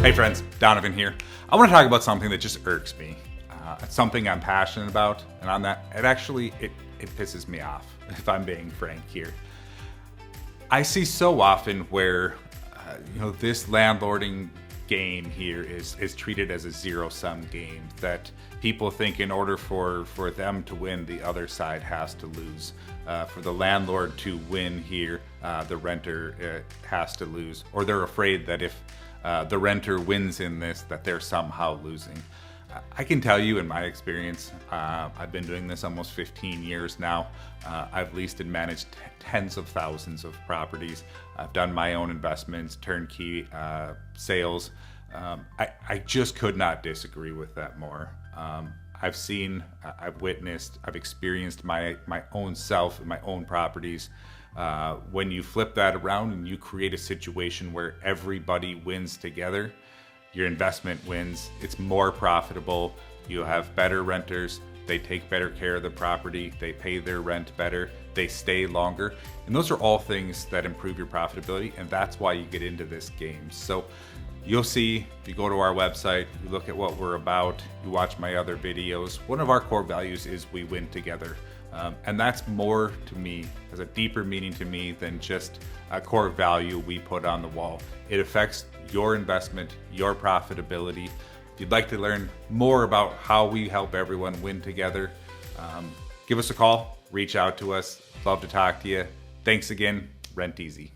Hey friends, Donovan here. I want to talk about something that just irks me. It's something I'm passionate about, and on that, it pisses me off, if I'm being frank here. I see so often where, this landlording game here is treated as a zero-sum game, that people think in order for them to win, the other side has to lose. For the landlord to win here, the renter has to lose, or they're afraid that if the renter wins in this, that they're somehow losing. I can tell you in my experience, I've been doing this almost 15 years now. I've leased and managed tens of thousands of properties. I've done my own investments, turnkey sales. I just could not disagree with that more. I've seen, I've witnessed, I've experienced my own self and my own properties. When you flip that around and you create a situation where everybody wins together, your investment wins, it's more profitable, you have better renters, they take better care of the property, they pay their rent better, they stay longer. And those are all things that improve your profitability, and that's why you get into this game. So you'll see, if you go to our website, you look at what we're about, you watch my other videos, one of our core values is we win together. And that's more to me, has a deeper meaning to me than just a core value we put on the wall. It affects your investment, your profitability. If you'd like to learn more about how we help everyone win together, give us a call, reach out to us. Love to talk to you. Thanks again. Rent easy.